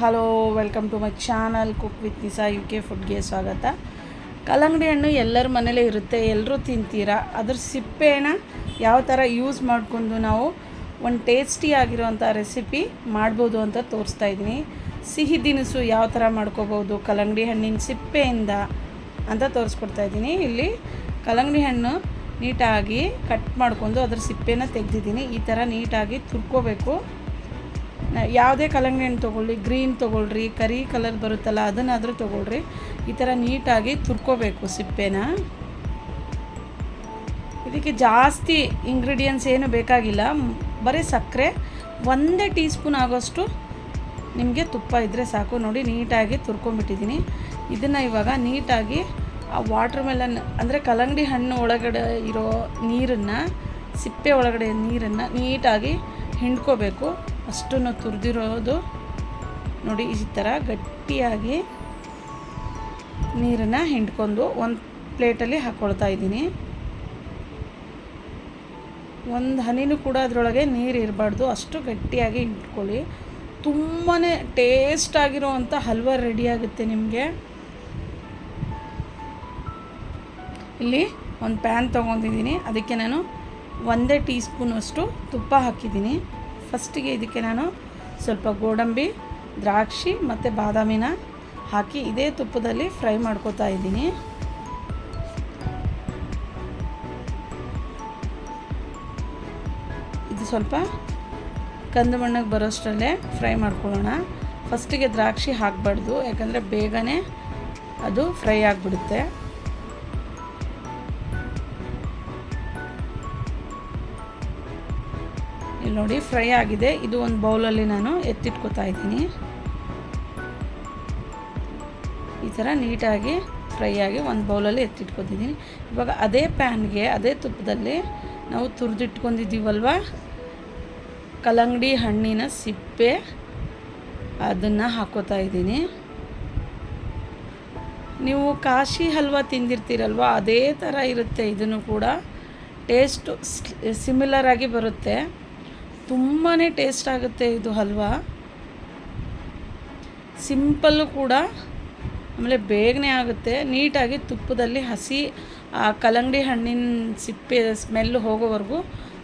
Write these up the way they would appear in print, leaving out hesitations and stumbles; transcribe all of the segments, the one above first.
Hello, welcome to my channel cook with Nisa UK ಫುಡ್ಗೆ ಸ್ವಾಗತ. ಕಲ್ಲಂಗಡಿ ಹಣ್ಣು ಎಲ್ಲರ ಮನೇಲೇ ಇರುತ್ತೆ, ಎಲ್ಲರೂ ತಿಂತೀರಾ. ಅದ್ರ ಸಿಪ್ಪೆನ ಯಾವ ಥರ ಯೂಸ್ ಮಾಡಿಕೊಂಡು ನಾವು ಒಂದು ಟೇಸ್ಟಿ ಆಗಿರೋವಂಥ ರೆಸಿಪಿ ಮಾಡ್ಬೋದು ಅಂತ ತೋರಿಸ್ತಾ ಇದ್ದೀನಿ. ಸಿಹಿ ತಿನಿಸು ಯಾವ ಥರ ಮಾಡ್ಕೋಬೋದು ಕಲ್ಲಂಗಡಿ ಹಣ್ಣಿನ ಸಿಪ್ಪೆಯಿಂದ ಅಂತ ತೋರಿಸ್ಕೊಡ್ತಾ ಇದ್ದೀನಿ. ಇಲ್ಲಿ ಕಲ್ಲಂಗಡಿ ಹಣ್ಣು ನೀಟಾಗಿ ಕಟ್ ಮಾಡ್ಕೊಂಡು ಅದ್ರ ಸಿಪ್ಪೆನ ತೆಗೆದಿದ್ದೀನಿ. ಈ ಥರ ನೀಟಾಗಿ ತುರ್ಕೋಬೇಕು. ಯಾವುದೇ ಕಲ್ಲಂಗಡಿ ಹಣ್ಣು ತೊಗೊಳ್ಳಿ, ಗ್ರೀನ್ ತೊಗೊಳ್ರಿ, ಕರಿ ಕಲರ್ ಬರುತ್ತಲ್ಲ ಅದನ್ನಾದರೂ ತೊಗೊಳ್ರಿ. ಈ ಥರ ನೀಟಾಗಿ ತುರ್ಕೋಬೇಕು ಸಿಪ್ಪೆನ. ಇದಕ್ಕೆ ಜಾಸ್ತಿ ಇಂಗ್ರೀಡಿಯೆಂಟ್ಸ್ ಏನು ಬೇಕಾಗಿಲ್ಲ, ಬರೀ ಸಕ್ಕರೆ, 1 ಟೀ ಸ್ಪೂನ್ ಆಗೋಷ್ಟು ನಿಮಗೆ ತುಪ್ಪ ಇದ್ದರೆ ಸಾಕು. ನೋಡಿ, ನೀಟಾಗಿ ತುರ್ಕೊಂಬಿಟ್ಟಿದ್ದೀನಿ. ಇದನ್ನು ಇವಾಗ ನೀಟಾಗಿ ಆ ವಾಟರ್ ಮೆಲನ್ ಅಂದರೆ ಕಲ್ಲಂಗಡಿ ಹಣ್ಣು ಒಳಗಡೆ ಇರೋ ನೀರನ್ನು, ಸಿಪ್ಪೆ ಒಳಗಡೆ ನೀರನ್ನು ನೀಟಾಗಿ ಹಿಂಡ್ಕೋಬೇಕು. ಅಷ್ಟನ್ನು ತುರಿದಿರೋದು ನೋಡಿ, ಈ ಥರ ಗಟ್ಟಿಯಾಗಿ ನೀರನ್ನು ಹಿಂಡ್ಕೊಂಡು ಒಂದು ಪ್ಲೇಟಲ್ಲಿ ಹಾಕ್ಕೊಳ್ತಾ ಇದ್ದೀನಿ. ಒಂದು ಹನಿನೂ ಕೂಡ ಅದರೊಳಗೆ ನೀರು ಇರಬಾರ್ದು, ಅಷ್ಟು ಗಟ್ಟಿಯಾಗಿ ಹಿಂಡ್ಕೊಳ್ಳಿ. ತುಂಬಾ ಟೇಸ್ಟ್ ಆಗಿರೋವಂಥ ಹಲ್ವಾ ರೆಡಿಯಾಗುತ್ತೆ ನಿಮಗೆ. ಇಲ್ಲಿ ಒಂದು ಪ್ಯಾನ್ ತೊಗೊಂಡಿದ್ದೀನಿ, ಅದಕ್ಕೆ ನಾನು 1 ಟೀ ಸ್ಪೂನಷ್ಟು ತುಪ್ಪ ಹಾಕಿದ್ದೀನಿ. ಫಸ್ಟಿಗೆ ಇದಕ್ಕೆ ನಾನು ಸ್ವಲ್ಪ ಗೋಡಂಬಿ, ದ್ರಾಕ್ಷಿ ಮತ್ತು ಬಾದಾಮಿನ ಹಾಕಿ ಇದೇ ತುಪ್ಪದಲ್ಲಿ ಫ್ರೈ ಮಾಡ್ಕೋತಾ ಇದ್ದೀನಿ. ಇದು ಸ್ವಲ್ಪ ಕಂದು ಬಣ್ಣಕ್ಕೆ ಬರೋಷ್ಟರಲ್ಲೇ ಫ್ರೈ ಮಾಡ್ಕೊಳ್ಳೋಣ. ಫಸ್ಟಿಗೆ ದ್ರಾಕ್ಷಿ ಹಾಕಬಾರ್ದು, ಯಾಕಂದರೆ ಬೇಗನೆ ಅದು ಫ್ರೈ ಆಗಿಬಿಡುತ್ತೆ. ಇಲ್ಲಿ ನೋಡಿ, ಫ್ರೈ ಆಗಿದೆ. ಇದು ಒಂದು ಬೌಲಲ್ಲಿ ನಾನು ಎತ್ತಿಟ್ಕೋತಾ ಇದ್ದೀನಿ. ಈ ಥರ ನೀಟಾಗಿ ಫ್ರೈ ಆಗಿ ಒಂದು ಬೌಲಲ್ಲಿ ಎತ್ತಿಟ್ಕೊತಿದ್ದೀನಿ. ಇವಾಗ ಅದೇ ಪ್ಯಾನ್ಗೆ, ಅದೇ ತುಪ್ಪದಲ್ಲಿ ನಾವು ತುರಿದಿಟ್ಕೊಂಡಿದ್ದೀವಲ್ವ ಕಲ್ಲಂಗಡಿ ಹಣ್ಣಿನ ಸಿಪ್ಪೆ, ಅದನ್ನು ಹಾಕೋತಾ ಇದ್ದೀನಿ. ನೀವು ಕಾಶಿ ಹಲ್ವಾ ತಿಂದಿರ್ತೀರಲ್ವ, ಅದೇ ಥರ ಇರುತ್ತೆ. ಇದನ್ನು ಕೂಡ ಟೇಸ್ಟು ಸಿಮಿಲರ್ ಆಗಿ ಬರುತ್ತೆ. ತುಂಬಾ ಟೇಸ್ಟ್ ಆಗುತ್ತೆ ಇದು ಹಲ್ವಾ. ಸಿಂಪಲ್ಲು ಕೂಡ, ಆಮೇಲೆ ಬೇಗನೆ ಆಗುತ್ತೆ. ನೀಟಾಗಿ ತುಪ್ಪದಲ್ಲಿ ಹಸಿ ಆ ಕಲ್ಲಂಗಡಿ ಹಣ್ಣಿನ ಸಿಪ್ಪೆ ಸ್ಮೆಲ್ಲು ಹೋಗೋವರೆಗೂ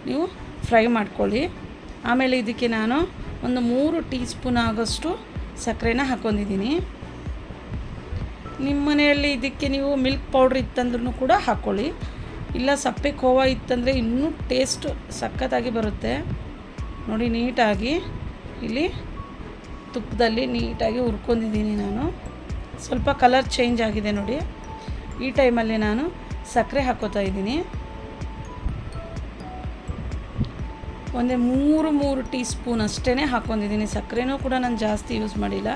ನೀವು ಫ್ರೈ ಮಾಡ್ಕೊಳ್ಳಿ. ಆಮೇಲೆ ಇದಕ್ಕೆ ನಾನು ಒಂದು 3 ಟೀ ಸ್ಪೂನ್ ಆಗೋಷ್ಟು ಸಕ್ಕರೆನ ಹಾಕ್ಕೊಂಡಿದ್ದೀನಿ. ನಿಮ್ಮ ಮನೆಯಲ್ಲಿ ಇದಕ್ಕೆ ನೀವು ಮಿಲ್ಕ್ ಪೌಡ್ರ್ ಇತ್ತಂದ್ರೂ ಕೂಡ ಹಾಕ್ಕೊಳ್ಳಿ, ಇಲ್ಲ ಸಪ್ಪೆ ಖೋವಾ ಇತ್ತಂದರೆ ಇನ್ನೂ ಟೇಸ್ಟು ಸಖತ್ತಾಗಿ ಬರುತ್ತೆ. ನೋಡಿ, ನೀಟಾಗಿ ಇಲ್ಲಿ ತುಪ್ಪದಲ್ಲಿ ನೀಟಾಗಿ ಹುರ್ಕೊಂಡಿದ್ದೀನಿ ನಾನು. ಸ್ವಲ್ಪ ಕಲರ್ ಚೇಂಜ್ ಆಗಿದೆ ನೋಡಿ. ಈ ಟೈಮಲ್ಲಿ ನಾನು ಸಕ್ಕರೆ ಹಾಕ್ಕೋತಾ ಇದ್ದೀನಿ. ಒಂದೇ 3 ಟೀ ಸ್ಪೂನ್ ಅಷ್ಟೇ ಹಾಕ್ಕೊಂಡಿದ್ದೀನಿ. ಸಕ್ಕರೆನೂ ಕೂಡ ನಾನು ಜಾಸ್ತಿ ಯೂಸ್ ಮಾಡಿಲ್ಲ.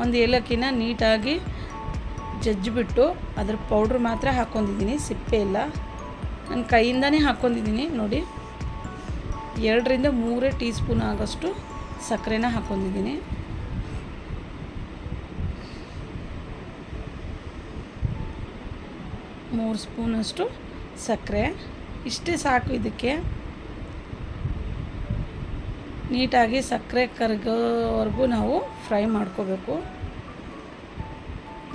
ಒಂದು ಏಲಕ್ಕಿನ ನೀಟಾಗಿ ಜಜ್ಜಿಬಿಟ್ಟು ಅದ್ರ ಪೌಡ್ರ್ ಮಾತ್ರ ಹಾಕ್ಕೊಂಡಿದ್ದೀನಿ, ಸಿಪ್ಪೆ ಇಲ್ಲ. ನಾನು ಕೈಯಿಂದನೇ ಹಾಕ್ಕೊಂಡಿದ್ದೀನಿ. ನೋಡಿ, 2 3 ಟೀ ಸ್ಪೂನ್ ಆಗೋಷ್ಟು ಸಕ್ಕರೆನ ಹಾಕ್ಕೊಂಡಿದ್ದೀನಿ. ಮೂರು ಸ್ಪೂನಷ್ಟು ಸಕ್ಕರೆ, ಇಷ್ಟೇ ಸಾಕು. ಇದಕ್ಕೆ ನೀಟಾಗಿ ಸಕ್ಕರೆ ಕರಗೋವರೆಗೂ ನಾವು ಫ್ರೈ ಮಾಡ್ಕೋಬೇಕು.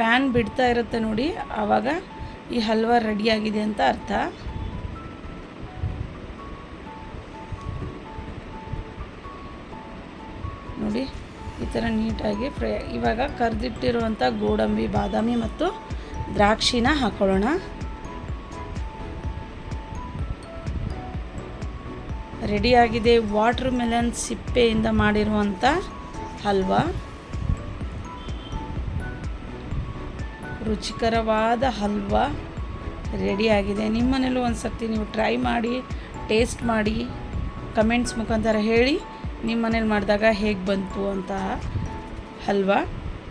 ಪ್ಯಾನ್ ಬಿಡ್ತಾ ಇರುತ್ತೆ ನೋಡಿ, ಆವಾಗ ಈ ಹಲ್ವಾ ರೆಡಿಯಾಗಿದೆ ಅಂತ ಅರ್ಥ. ನೋಡಿ, ಈ ಥರ ನೀಟಾಗಿ ಫ್ರೈ. ಇವಾಗ ಕರೆದಿಟ್ಟಿರುವಂಥ ಗೋಡಂಬಿ, ಬಾದಾಮಿ ಮತ್ತು ದ್ರಾಕ್ಷಿನ ಹಾಕ್ಕೊಳ್ಳೋಣ. ರೆಡಿಯಾಗಿದೆ ವಾಟರ್ ಮೆಲನ್ ಸಿಪ್ಪೆಯಿಂದ ಮಾಡಿರುವಂಥ ಹಲ್ವಾ. ರುಚಿಕರವಾದ ಹಲ್ವಾ ರೆಡಿಯಾಗಿದೆ. ನಿಮ್ಮ ಮನೇಲೂ ಒಂದು ಸರ್ತಿ ನೀವು ಟ್ರೈ ಮಾಡಿ, ಟೇಸ್ಟ್ ಮಾಡಿ, ಕಮೆಂಟ್ಸ್ ಮುಖಾಂತರ ಹೇಳಿ ನಿಮ್ಮ ಮನೇಲಿ ಮಾಡಿದಾಗ ಹೇಗೆ ಬಂತು ಅಂತ ಹಲ್ವಾ.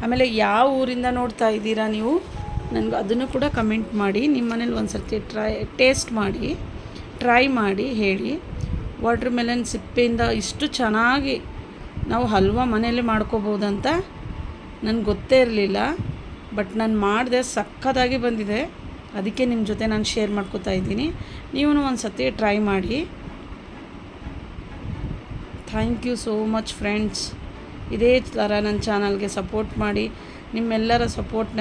ಆಮೇಲೆ ಯಾವ ಊರಿಂದ ನೋಡ್ತಾ ಇದ್ದೀರಾ ನೀವು, ನನಗೆ ಅದನ್ನು ಕೂಡ ಕಮೆಂಟ್ ಮಾಡಿ. ನಿಮ್ಮ ಮನೇಲಿ ಒಂದು ಸರ್ತಿ ಟೇಸ್ಟ್ ಮಾಡಿ, ಟ್ರೈ ಮಾಡಿ ಹೇಳಿ. ವಾಟರ್ ಮೆಲನ್ ಸಿಪ್ಪೆಯಿಂದ ಇಷ್ಟು ಚೆನ್ನಾಗಿ ನಾವು ಹಲ್ವಾ ಮನೆಯಲ್ಲೇ ಮಾಡ್ಕೋಬೋದಂತ ನನಗೆ ಗೊತ್ತೇ ಇರಲಿಲ್ಲ. ಬಟ್ ನಾನು ಮಾಡಿದೆ, ಸಖತ್ತಾಗಿ ಬಂದಿದೆ. ಅದಕ್ಕೆ ನಿಮ್ಮ ಜೊತೆ ನಾನು ಶೇರ್ ಮಾಡ್ಕೋತಾ ಇದ್ದೀನಿ. ನೀವು ಒಂದು ಸರ್ತಿ ಟ್ರೈ ಮಾಡಿ. Thank you so much friends. ಇದೇ ಥರ ನನ್ನ ಚಾನಲ್ಗೆ ಸಪೋರ್ಟ್ ಮಾಡಿ. ನಿಮ್ಮೆಲ್ಲರ ಸಪೋರ್ಟ್ನ